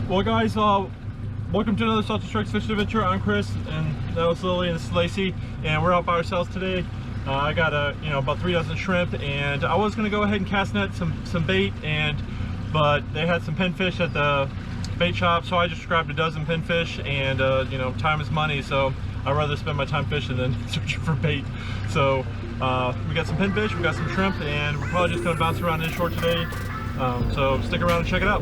Well guys, welcome to another Salty Strikes Fishing Adventure. I'm Chris, and that was Lily, and this is Lacey, and we're out by ourselves today. I got about 3 dozen shrimp, and I was gonna go ahead and cast net some bait, but they had some pinfish at the bait shop, so I just grabbed a dozen pinfish, and time is money, so I'd rather spend my time fishing than searching for bait. So we got some pinfish, we got some shrimp, and we're probably just gonna bounce around inshore today. So stick around and check it out.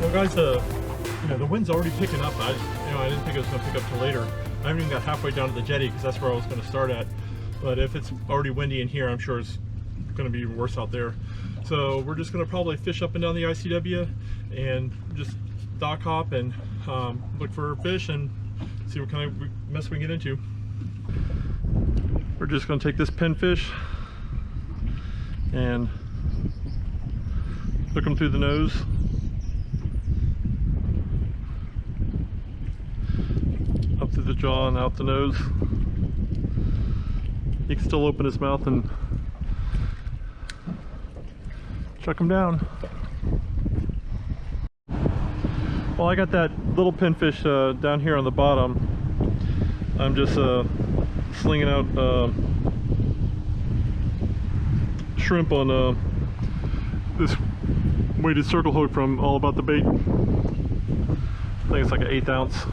Well guys, the wind's already picking up. I didn't think it was going to pick up till later. I haven't even got halfway down to the jetty because that's where I was going to start at. But if it's already windy in here, I'm sure it's going to be worse out there. So we're just going to probably fish up and down the ICW and just dock hop and look for fish and see what kind of mess we can get into. We're just going to take this pinfish and hook them through the nose. Up through the jaw and out the nose. He can still open his mouth and chuck him down. Well, I got that little pinfish down here on the bottom. I'm just slinging out shrimp on this weighted circle hook from All About the Bait. I think it's like an 1/8 ounce.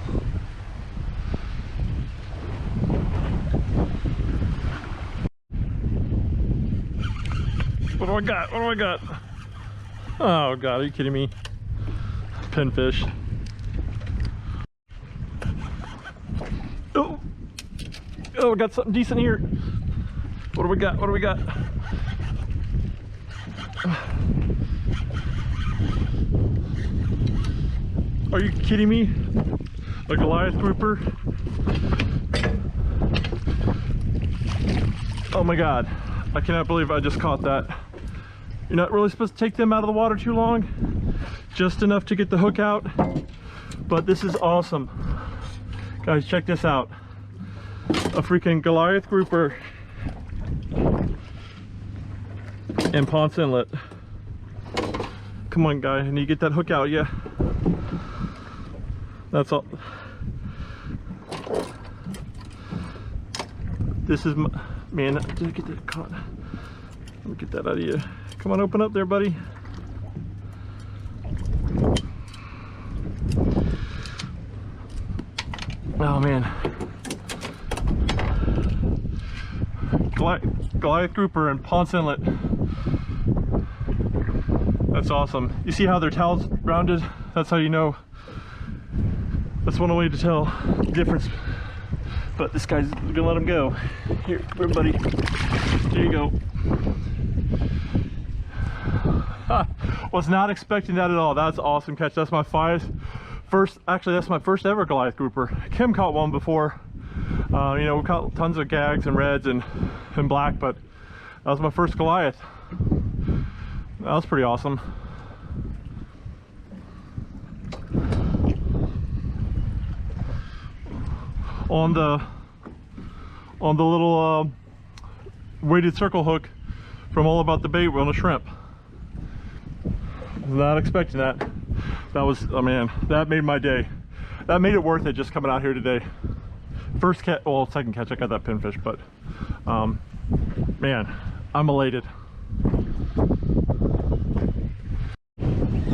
What do I got? What do I got? Oh God, are you kidding me? Pinfish. Oh, I got something decent here. What do we got? What do we got? Are you kidding me? A Goliath Grouper? Oh my God, I cannot believe I just caught that. You're not really supposed to take them out of the water too long, just enough to get the hook out, but this is awesome. Guys, check this out. A freaking Goliath Grouper in Ponce Inlet. Come on, guy, I need to get that hook out, yeah. That's all. This is my, man, did I get that caught? Let me get that out of you. Come on, open up there, buddy. Oh man. Goliath Grouper and Ponce Inlet. That's awesome. You see how their tail's rounded? That's how you know. That's one way to tell the difference. But this guy's gonna let him go. Here, come here, buddy. There you go. Was not expecting that at all. That's an awesome catch. That's my that's my first ever Goliath Grouper. Kim caught one before. We caught tons of gags and reds and black, but that was my first Goliath. That was pretty awesome. On the little weighted circle hook from All About the Bait, we're on a shrimp. Not expecting that. That was, oh man, that made my day. That made it worth it just coming out here today. First catch, well, second catch, I got that pinfish, but man, I'm elated. I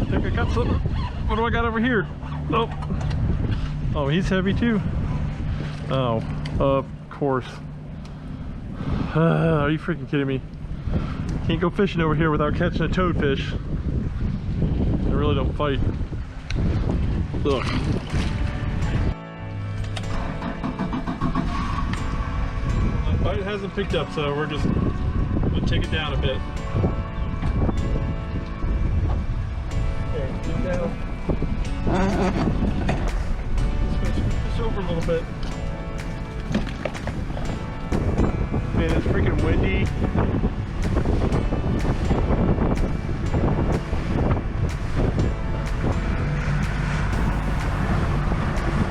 think I got something. What do I got over here? Oh, oh, he's heavy too. Oh, of course. Are you freaking kidding me? Can't go fishing over here without catching a toadfish. They really don't fight. Ugh. it hasn't picked up, so we're just gonna take it down a bit. Okay, get it down. Just gonna scoot this over a little bit. Man, it's freaking windy.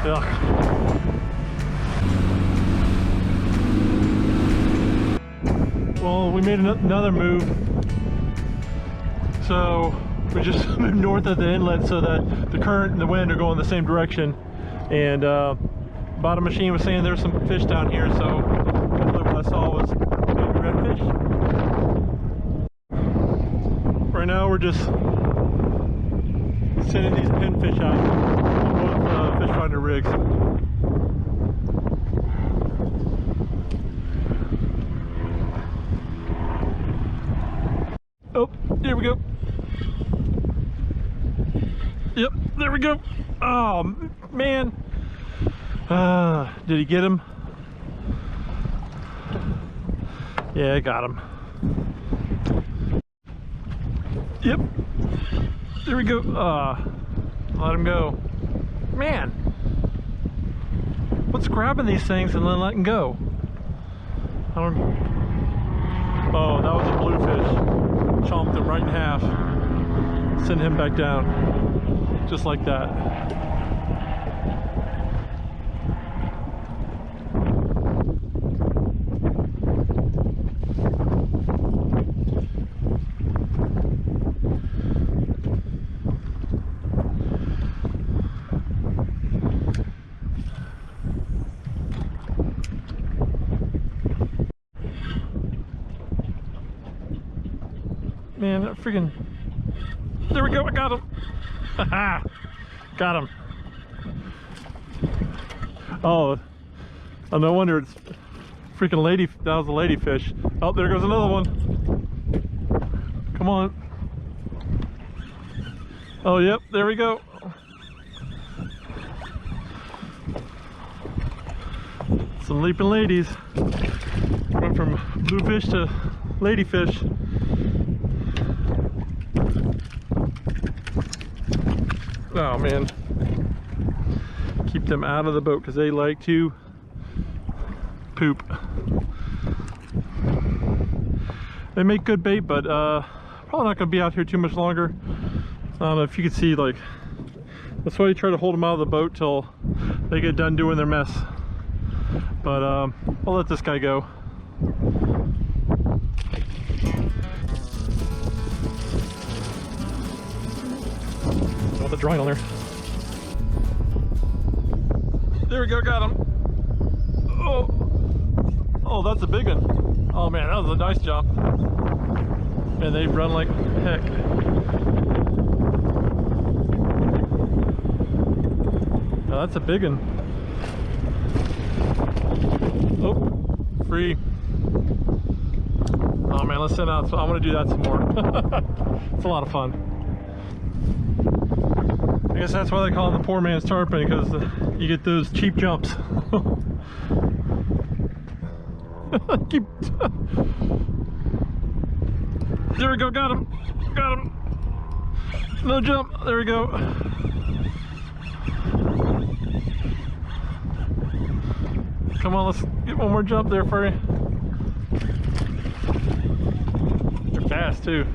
Ugh. Well, we made another move. So we just moved north of the inlet so that the current and the wind are going the same direction. And bottom machine was saying there's some fish down here, so hopefully what I saw was maybe redfish. Right now we're just sending these pinfish out on both fish finder rigs. Oh, here we go. Yep, there we go. Oh man, did he get him? Yeah, I got him. Yep, there we go. Let him go. Man, what's grabbing these things and then letting go? I don't. Oh, that was a bluefish. Chomped him right in half. Send him back down, just like that. Man, that freaking... There we go, I got him! Haha! Got him! Oh, no wonder it's freaking lady... That was a ladyfish. Oh, there goes another one! Come on! Oh, yep, there we go! Some leaping ladies. Went from bluefish to ladyfish. Oh man, keep them out of the boat because they like to poop. They make good bait, but probably not going to be out here too much longer. I don't know if you can see, like, that's why you try to hold them out of the boat till they get done doing their mess. But I'll let this guy go. The drawing on there. There we go, got him. Oh, oh, that's a big one. Oh man, that was a nice jump. And they run like heck. Oh, that's a big one. Oh, free. Oh man, let's send out. So I want to do that some more. It's a lot of fun. I guess that's why they call it the poor man's tarpon, because you get those cheap jumps. Keep. There we go, got him. Got him. No jump. There we go. Come on, let's get one more jump there for you. They're fast too.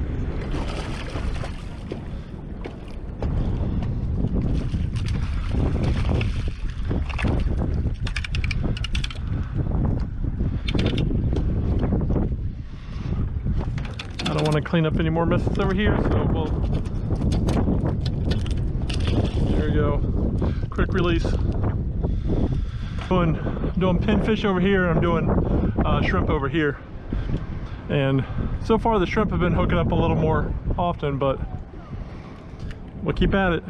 I don't want to clean up any more messes over here, so we'll... There we go. Quick release. Doing pinfish over here, and I'm doing shrimp over here. And so far the shrimp have been hooking up a little more often, but we'll keep at it.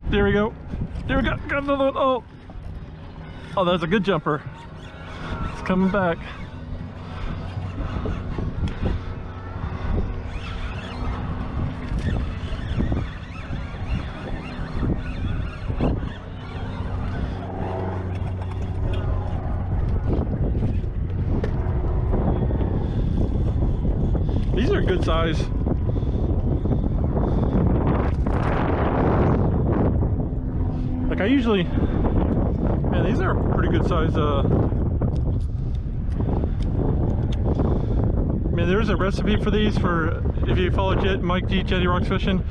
There we go. There we go. Got another one. Oh, oh, that's a good jumper. It's coming back. good size. Like I usually, man, these are pretty good size. I mean, there's a recipe for these for, if you follow Mike D Jetty Rocks Fishing,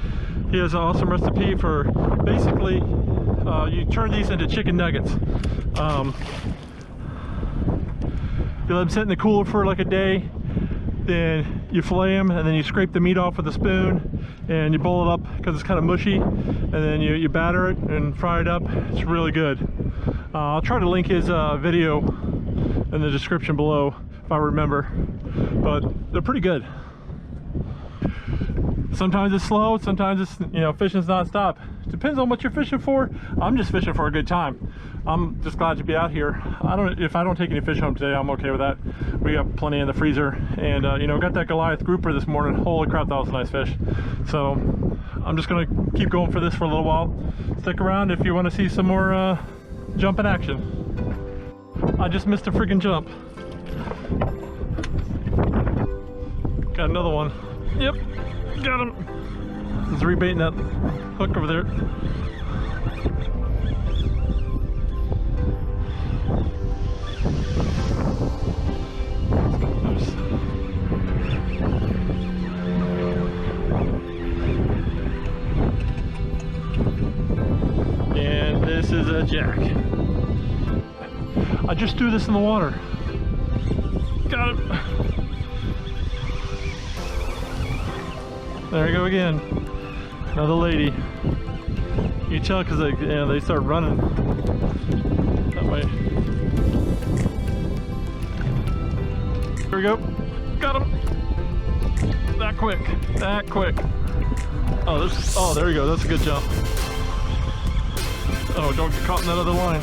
he has an awesome recipe for basically, you turn these into chicken nuggets. You let them sit in the cooler for like a day, then you fillet them, and then you scrape the meat off with a spoon and you boil it up because it's kind of mushy, and then you batter it and fry it up. It's really good. I'll try to link his video in the description below if I remember, but they're pretty good. Sometimes it's slow, sometimes it's, you know, fishing's non-stop. Depends on what you're fishing for. I'm just fishing for a good time. I'm just glad to be out here. If I don't take any fish home today, I'm okay with that. We got plenty in the freezer, and you know, got that Goliath Grouper this morning. Holy crap, that was a nice fish. So I'm just gonna keep going for this for a little while. Stick around if you want to see some more jumping action. I just missed a freaking jump. Got another one. Yep, got him. He's rebaiting that hook over there. And this is a jack. I just threw this in the water. Got it. There we go again. Another lady. You can tell because they start running that way. Here we go. Got him. That quick. That quick. Oh, there we go. That's a good jump. Oh, don't get caught in that other line.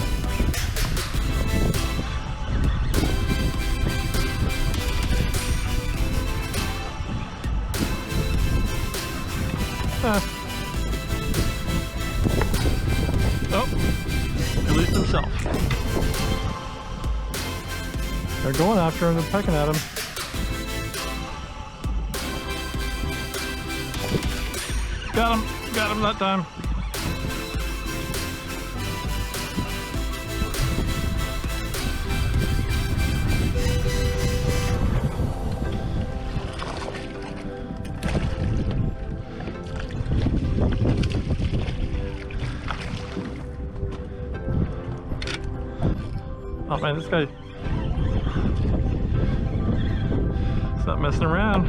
Oh, released himself. They're going after him, they're pecking at him. Got him that time. Oh man, this guy, he's not messing around.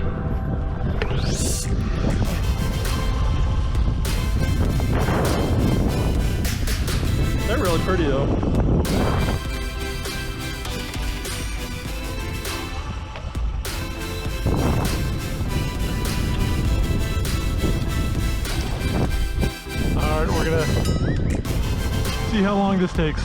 They're really pretty though. All right, we're gonna see how long this takes.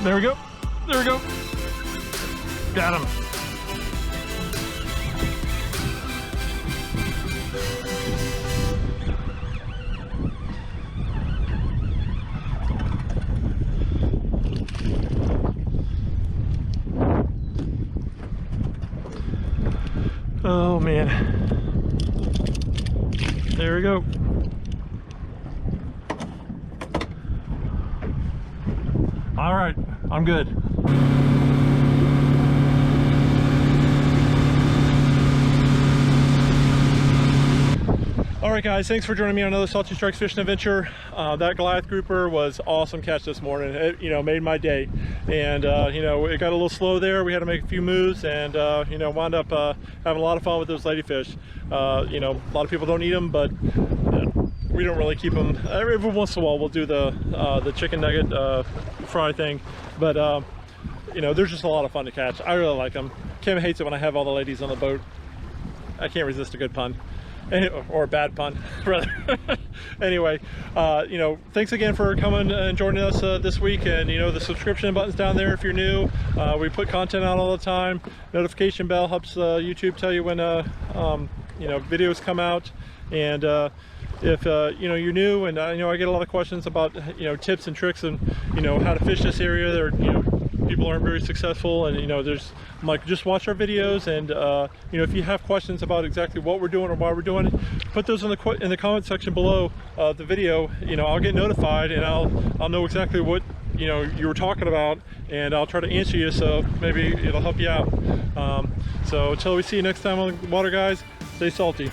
There we go. There we go. Got him. Oh man. There we go. All right, I'm good. All right, guys, thanks for joining me on another Salty Strikes fishing adventure. That Goliath Grouper was awesome catch this morning. It, you know, made my day. And you know, it got a little slow there. We had to make a few moves, and you know, wound up having a lot of fun with those ladyfish. You know, a lot of people don't eat them, but we don't really keep them. Every once in a while, we'll do the chicken nugget fry thing, but you know, there's just a lot of fun to catch. I really like them. Kim hates it when I have all the ladies on the boat. I can't resist a good pun. Or a bad pun, rather. Anyway, you know, thanks again for coming and joining us this week. And you know, the subscription button's down there if you're new. We put content out all the time. Notification bell helps YouTube tell you when videos come out. And if you're new, and I get a lot of questions about tips and tricks and how to fish this area. There, people aren't very successful, and I'm like, just watch our videos, and if you have questions about exactly what we're doing or why we're doing it, put those in the comment section below the video. I'll get notified, and I'll know exactly what you were talking about, and I'll try to answer you, so maybe it'll help you out. So until we see you next time on the water, guys, stay salty.